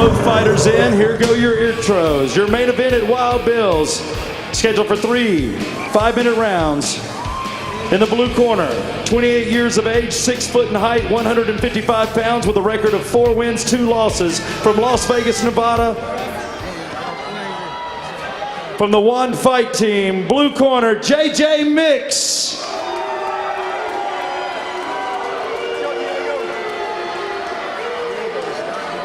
both fighters in. Here go your intros. Your main event at Wild Bill's, scheduled for 3 5-minute rounds. In the blue corner, 28 years of age, 6 foot in height, 155 pounds, with a record of 4 wins, 2 losses, from Las Vegas, Nevada. From the One Fight Team, blue corner, JJ Mix.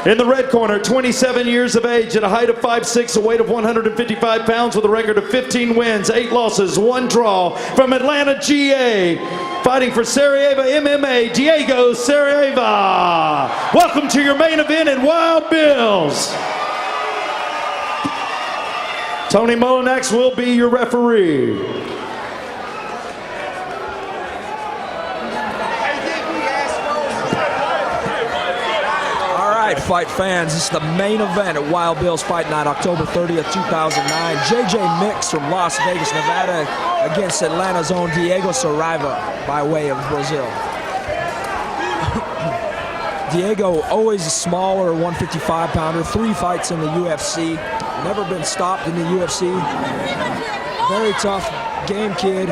In the red corner, 27 years of age, at a height of 5'6", a weight of 155 pounds, with a record of 15 wins, 8 losses, 1 draw, from Atlanta, GA, fighting for Saraiva MMA, Diego Saraiva. Welcome to your main event at Wild Bill's. Tony Molinax will be your referee. Fight fans, this is the main event at Wild Bill's Fight Night, October 30th, 2009. JJ Mix from Las Vegas, Nevada, against Atlanta's own Diego Saraiva by way of Brazil. Diego, always a smaller 155-pounder, 3 fights in the UFC, never been stopped in the UFC. Very tough game kid.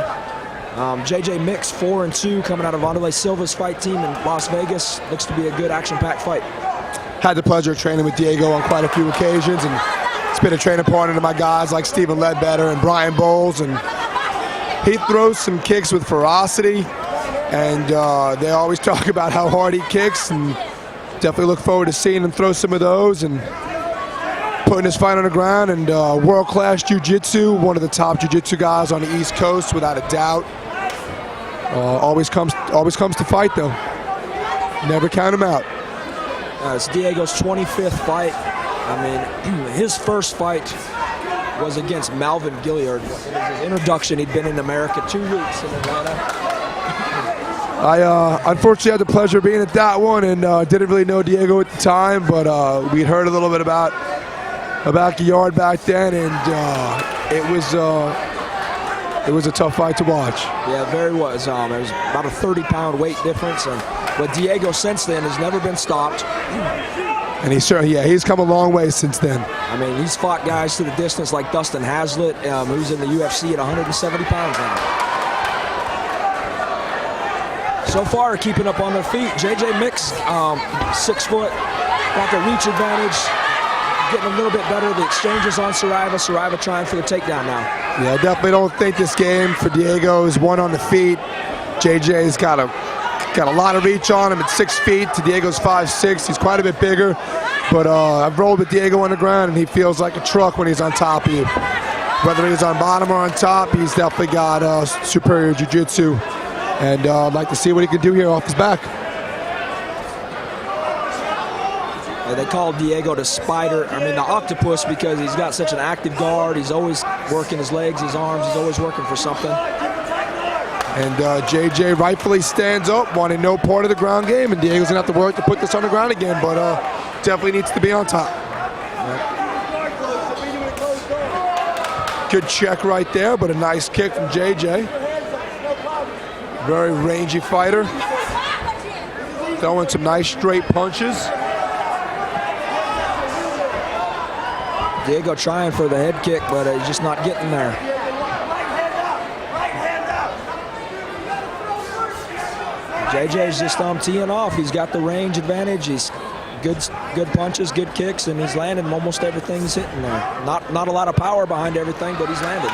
JJ Mix, 4-2, coming out of Wanderlei Silva's fight team in Las Vegas. Looks to be a good action-packed fight. Had the pleasure of training with Diego on quite a few occasions, and it's been a training partner to my guys like Stephen Ledbetter and Brian Bowles, and he throws some kicks with ferocity, and they always talk about how hard he kicks, and definitely look forward to seeing him throw some of those and putting his fight on the ground. And world-class jiu-jitsu, one of the top jiu-jitsu guys on the East Coast without a doubt. Always comes to fight though. Never count him out. It's Diego's 25th fight. I mean, his first fight was against Malvin Gilliard. It was his introduction. He'd been in America 2 weeks in Atlanta. I unfortunately had the pleasure of being at that one, and didn't really know Diego at the time, but we'd heard a little bit about Gilliard back then, and it was a tough fight to watch. Yeah, it very was. It was about a 30-pound weight difference, but Diego since then has never been stopped. And he's come a long way since then. I mean, he's fought guys to the distance like Dustin Haslett, who's in the UFC at 170 pounds now. So far, keeping up on their feet. JJ Mix, 6 foot, got the reach advantage, getting a little bit better. The exchanges on Saraiva. Saraiva trying for the takedown now. Yeah, I definitely don't think this game for Diego is one on the feet. JJ's got a lot of reach on him at 6 feet. To Diego's 5'6". He's quite a bit bigger. But I've rolled with Diego on the ground, and he feels like a truck when he's on top of you. Whether he's on bottom or on top, he's definitely got superior jiu-jitsu. And I'd like to see what he can do here off his back. They call Diego the octopus, because he's got such an active guard. He's always working his legs, his arms. He's always working for something. And JJ rightfully stands up, wanting no part of the ground game, and Diego's gonna have to work to put this on the ground again, but definitely needs to be on top. Good check right there, but a nice kick from JJ. Very rangy fighter. Throwing some nice straight punches. Diego trying for the head kick, but he's just not getting there. JJ's just teeing off. He's got the range advantage. He's good punches, good kicks, and he's landing almost everything he's hitting there. Not a lot of power behind everything, but he's landed.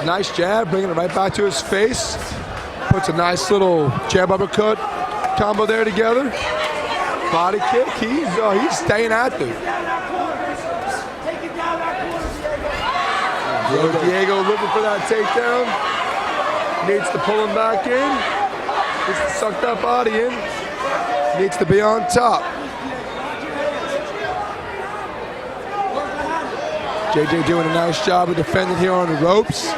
Nice jab, bringing it right back to his face. Puts a nice little jab uppercut combo there together. Body kick. He's staying active. Diego looking for that takedown. Needs to pull him back in. Needs to suck that body in. Needs to be on top. JJ doing a nice job of defending here on the ropes.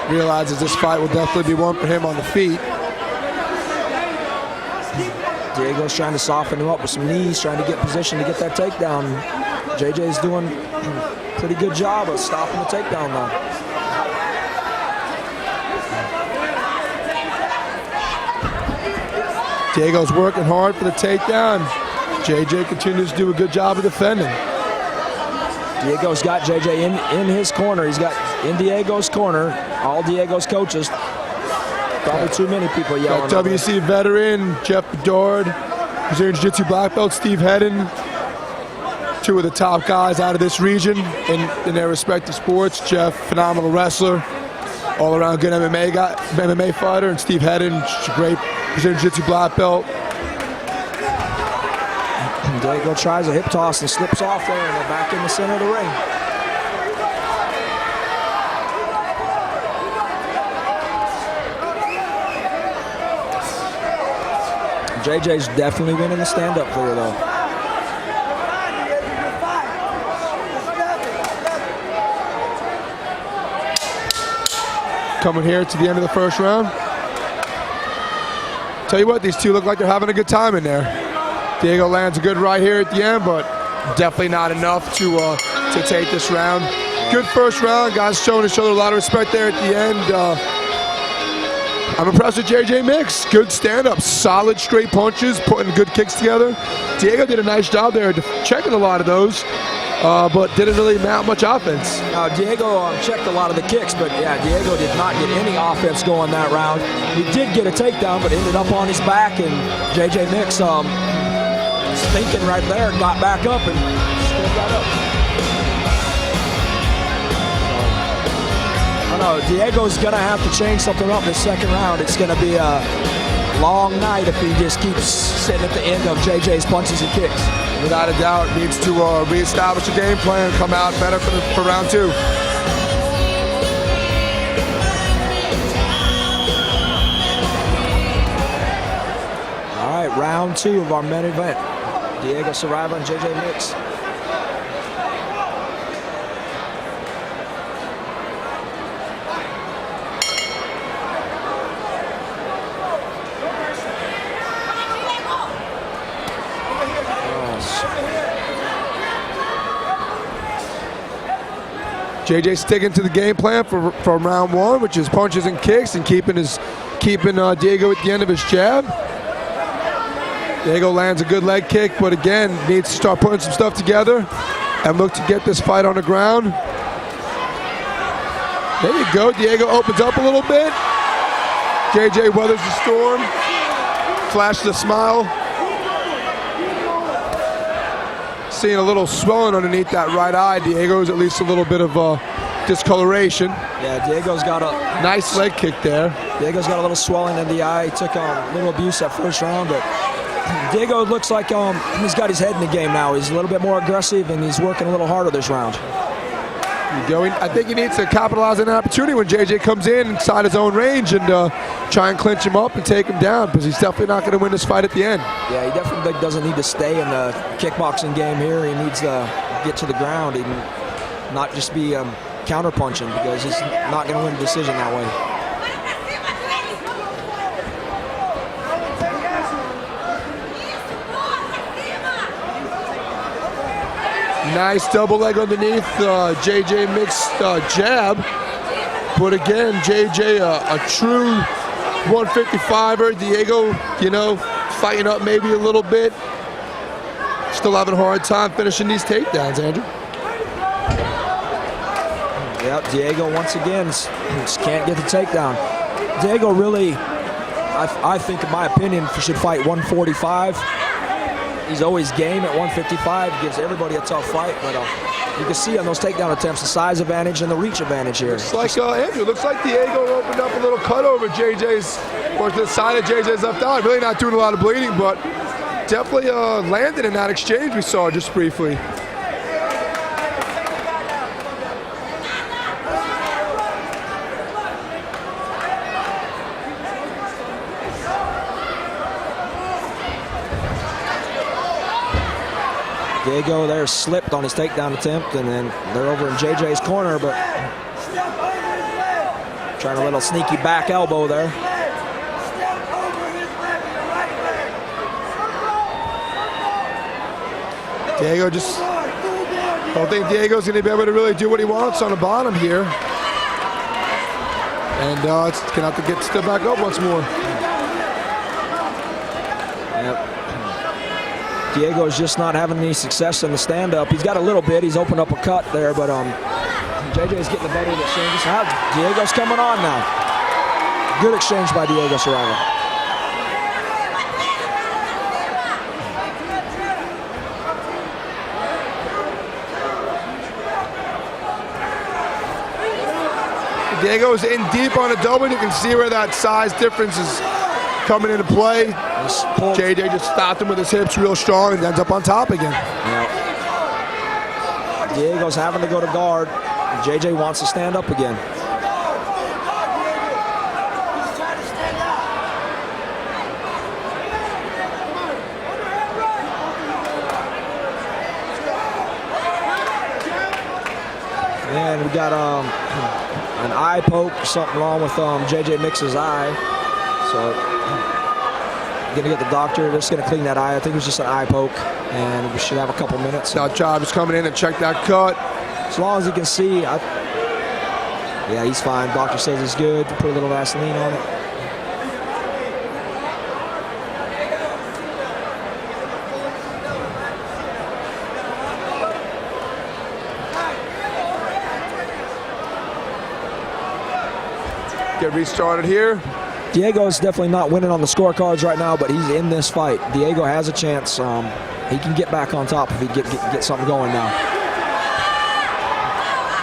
Realizes this fight will definitely be one for him on the feet. Diego's trying to soften him up with some knees, trying to get position to get that takedown. JJ's doing a pretty good job of stopping the takedown though. Diego's working hard for the takedown. JJ continues to do a good job of defending. Diego's got JJ in his corner. He's got in Diego's corner. All Diego's coaches. Probably too many people yelling. Got WC veteran Jeff Bedard, Brazilian Jiu-Jitsu black belt Steve Hedden. Two of the top guys out of this region in their respective sports. Jeff, phenomenal wrestler, all-around good MMA fighter, and Steve Hedden, just a great Brazilian Jiu-Jitsu black belt. Diego tries a hip toss and slips off there, and they're back in the center of the ring. JJ's definitely winning the stand-up for her, though. Coming here to the end of the first round. Tell you what, these two look like they're having a good time in there. Diego lands a good right here at the end, but definitely not enough to take this round. Good first round. Guys showing each other a lot of respect there at the end. I'm impressed with JJ Mix. Good stand-up, solid straight punches, putting good kicks together. Diego did a nice job there checking a lot of those, but didn't really mount much offense. Diego checked a lot of the kicks, but yeah, Diego did not get any offense going that round. He did get a takedown, but ended up on his back, and JJ Mix thinking right there, got back up and still got up. I know Diego's gonna have to change something up this second round. It's gonna be a long night if he just keeps sitting at the end of JJ's punches and kicks. Without a doubt, needs to reestablish a game plan, come out better for round two. All right, round two of our main event. Diego Saraiva and JJ Mix. JJ sticking to the game plan for round one, which is punches and kicks, and keeping Diego at the end of his jab. Diego lands a good leg kick, but again, needs to start putting some stuff together and look to get this fight on the ground. There you go. Diego opens up a little bit. JJ weathers the storm, flashes a smile. Seeing a little swelling underneath that right eye. Diego's at least a little bit of discoloration. Yeah, Diego's got a nice leg kick there. Diego's got a little swelling in the eye. He took a little abuse that first round, but Diego looks like he's got his head in the game now. He's a little bit more aggressive, and he's working a little harder this round. I think he needs to capitalize on an opportunity when JJ comes inside his own range and try and clinch him up and take him down, because he's definitely not going to win this fight at the end. Yeah, he definitely doesn't need to stay in the kickboxing game here. He needs to get to the ground and not just be counter-punching, because he's not going to win the decision that way. Nice double leg underneath JJ Mix's jab. But again, JJ, a true 155er. Diego, fighting up maybe a little bit. Still having a hard time finishing these takedowns, Andrew. Yep, Diego once again just can't get the takedown. Diego really, I think in my opinion, should fight 145. He's always game at 155, gives everybody a tough fight, but you can see on those takedown attempts the size advantage and the reach advantage here. It's like, Andrew, looks like Diego opened up a little cut over JJ's, or to the side of JJ's left eye. Really not doing a lot of bleeding, but definitely landed in that exchange we saw just briefly. Diego there slipped on his takedown attempt, and then they're over in JJ's corner, but trying a little sneaky back elbow there. Diego just, I don't think Diego's going to be able to really do what he wants on the bottom here. And it's going to have to get stood back up once more. Yep. Diego's just not having any success in the stand-up. He's got a little bit. He's opened up a cut there, but JJ's getting the better of the exchanges. Diego's coming on now. Good exchange by Diego Saraiva. Diego's in deep on a double. You can see where that size difference is coming into play. JJ just stopped him with his hips real strong and ends up on top again. Yep. Diego's having to go to guard. JJ wants to stand up again. And we got an eye poke, something wrong with JJ Mix's eye. So gonna get the doctor. They're just gonna clean that eye. I think it was just an eye poke, and we should have a couple minutes. Now Jarvis coming in and check that cut. As long as he can see, yeah, he's fine. Doctor says he's good. Put a little Vaseline on it. Get restarted here. Diego's definitely not winning on the scorecards right now, but he's in this fight. Diego has a chance. He can get back on top if he get something going now.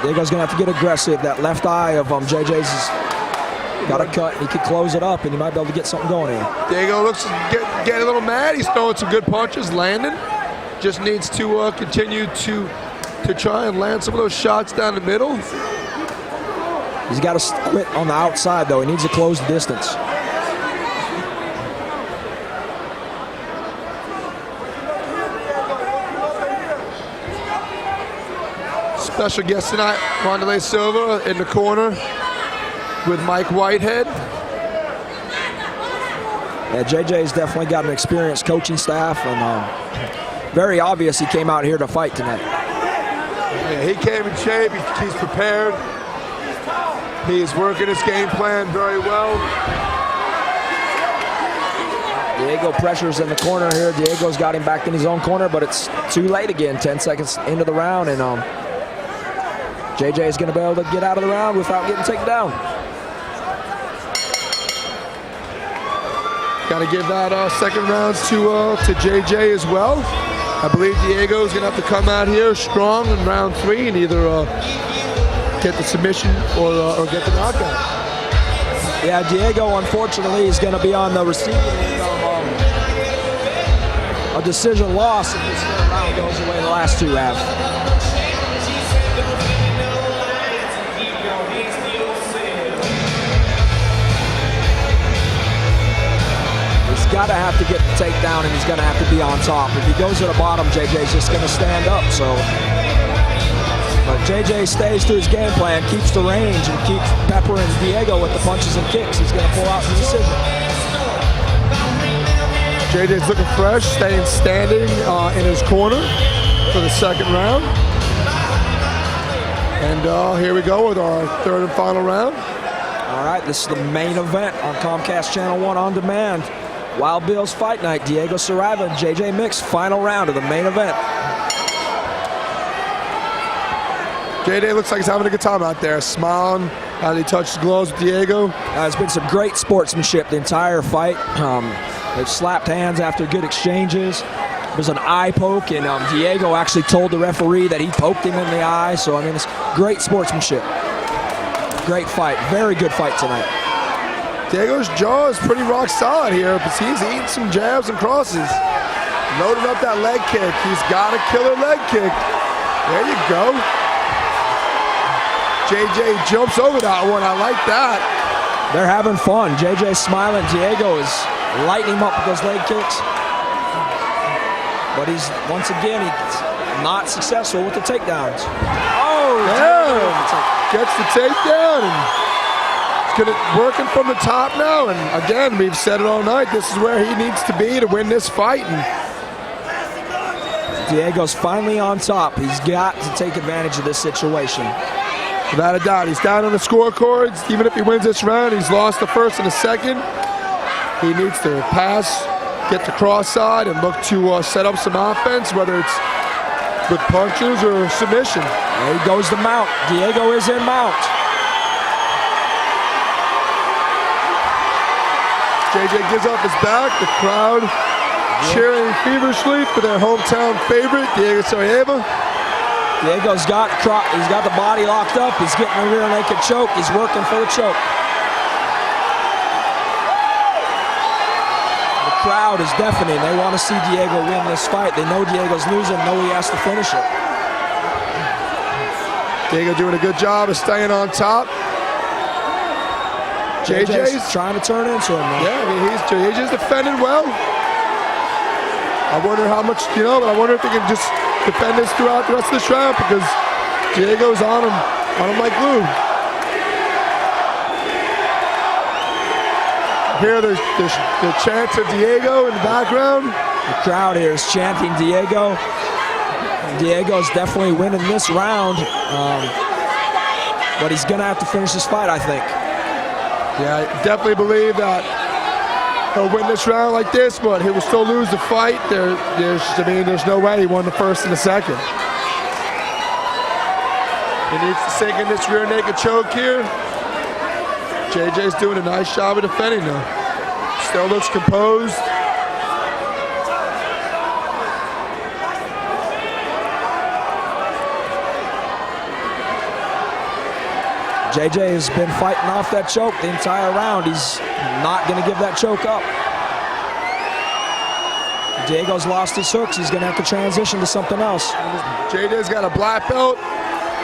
Diego's gonna have to get aggressive. That left eye of JJ's has got a cut. He could close it up, and he might be able to get something going here. Diego looks to get a little mad. He's throwing some good punches, landing. Just needs to continue to try and land some of those shots down the middle. He's got to quit on the outside, though. He needs to close the distance. Special guest tonight, Wanderlei Silva in the corner with Mike Whitehead. Yeah, JJ's definitely got an experienced coaching staff, and very obvious he came out here to fight tonight. Yeah, he came in shape. He's prepared. He's working his game plan very well. Diego pressures in the corner here. Diego's got him back in his own corner, but it's too late again. 10 seconds into the round, and JJ is going to be able to get out of the round without getting taken down. Got to give that second round to JJ as well. I believe Diego's going to have to come out here strong in round 3 and either get the submission or get the knockout. Yeah, Diego, unfortunately, is going to be on the receiving end of a decision loss if this third round goes the way the last two have. He's got to have to get the takedown, and he's going to have to be on top. If he goes to the bottom, JJ's just going to stand up. But JJ stays to his game plan, keeps the range, and keeps peppering Diego with the punches and kicks. He's going to pull out the decision. JJ's looking fresh, staying standing in his corner for the second round. And here we go with our third and final round. All right, this is the main event on Comcast Channel 1 On Demand. Wild Bill's Fight Night, Diego Saraiva and JJ Mix, final round of the main event. JJ looks like he's having a good time out there, smiling as he touches gloves with Diego. There's been some great sportsmanship the entire fight. They've slapped hands after good exchanges. There's an eye poke, and Diego actually told the referee that he poked him in the eye. So, I mean, it's great sportsmanship. Great fight. Very good fight tonight. Diego's jaw is pretty rock solid here, but he's eating some jabs and crosses. Loading up that leg kick. He's got a killer leg kick. There you go. JJ jumps over that one. I like that. They're having fun. JJ's smiling. Diego is lighting him up with those leg kicks. But he's, once again, he's not successful with the takedowns. Oh, yeah. Gets the takedown. And it's working from the top now. And again, we've said it all night. This is where he needs to be to win this fight. And Diego's finally on top. He's got to take advantage of this situation. Without a doubt, he's down on the scorecards. Even if he wins this round, he's lost the first and the second. He needs to pass get to cross side and look to set up some offense, whether it's with punches or submission. There he goes to mount. Diego is in mount. JJ gives up his back. The crowd cheering feverishly for their hometown favorite, Diego Saraiva. Diego's got the body locked up. He's getting a rear naked choke. He's working for the choke. The crowd is deafening. They want to see Diego win this fight. They know Diego's losing, know he has to finish it. Diego doing a good job of staying on top. JJ's trying to turn into him, man. Yeah, I mean, JJ's defending well. I wonder how much, but I wonder if he can just defend this throughout the rest of this round, because Diego's on him like glue. Here, there's the chants of Diego in the background. The crowd here is chanting Diego. Diego's definitely winning this round, but he's gonna have to finish this fight, I think. Yeah, I definitely believe that he'll win this round like this, but he will still lose the fight. There's no way he won the first and the second. He needs to sink in this rear naked choke here. JJ's doing a nice job of defending though. Still looks composed. JJ has been fighting off that choke the entire round. He's not going to give that choke up. Diego's lost his hooks. He's going to have to transition to something else. JJ's got a black belt,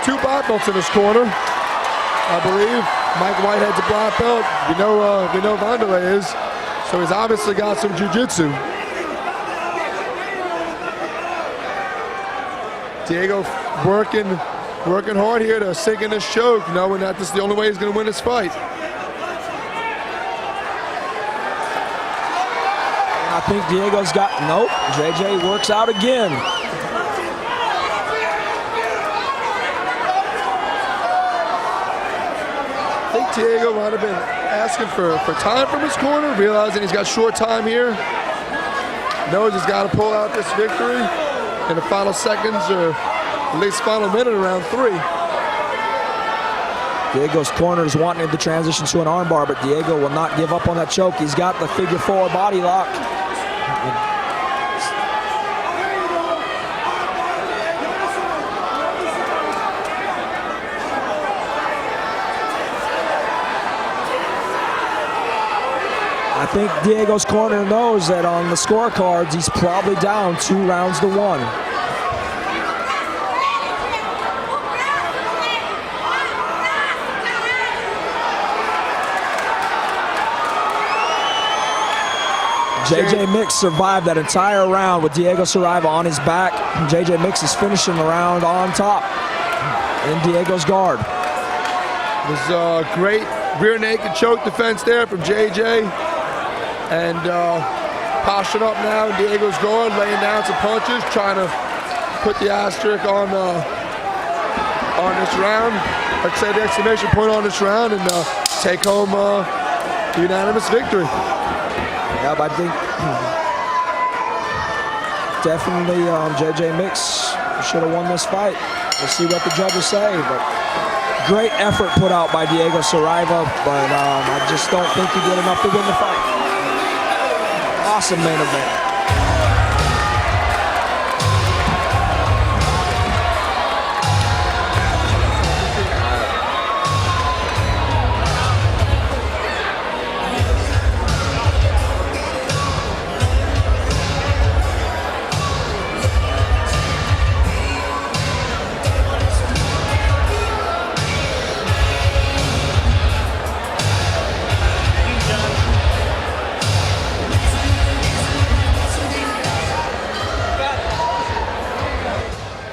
2 black belts in his corner, I believe. Mike Whitehead's a black belt. We know Vanderlei is, so he's obviously got some jiu-jitsu. Diego working hard here to sink in this choke, knowing that this is the only way he's going to win this fight. I think Diego's got, nope, JJ works out again. I think Diego might have been asking for time from his corner, realizing he's got short time here. Knows he's got to pull out this victory in the final seconds, or at least final minute, around 3. Diego's corner is wanting to transition to an armbar, but Diego will not give up on that choke. He's got the figure 4 body lock. I think Diego's corner knows that on the scorecards, he's probably down 2 rounds to 1. JJ Mix survived that entire round with Diego Saraiva on his back. JJ Mix is finishing the round on top in Diego's guard. It was a great rear naked choke defense there from JJ. And posturing up now in Diego's guard, laying down some punches, trying to put the asterisk on this round. I'd say the exclamation point on this round, and take home the unanimous victory. Yeah, but I think definitely JJ Mix should have won this fight. We'll see what the judges say, but great effort put out by Diego Saraiva, but I just don't think he did enough to win the fight. Awesome main event.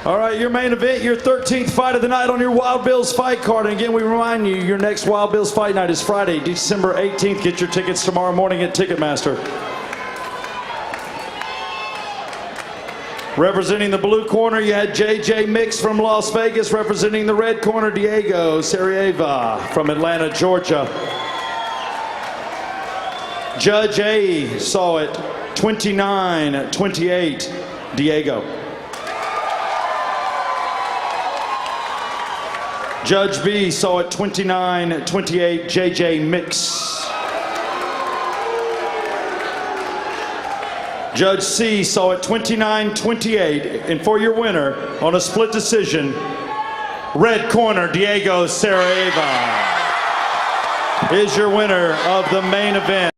All right, your main event, your 13th fight of the night on your Wild Bills fight card. And again, we remind you, your next Wild Bills fight night is Friday, December 18th. Get your tickets tomorrow morning at Ticketmaster. Representing the blue corner, you had JJ Mix from Las Vegas. Representing the red corner, Diego Saraiva from Atlanta, Georgia. Judge A saw it 29-28, Diego. Judge B saw it 29-28, JJ Mix. Judge C saw it 29-28, and for your winner on a split decision, red corner, Diego Saraiva is your winner of the main event.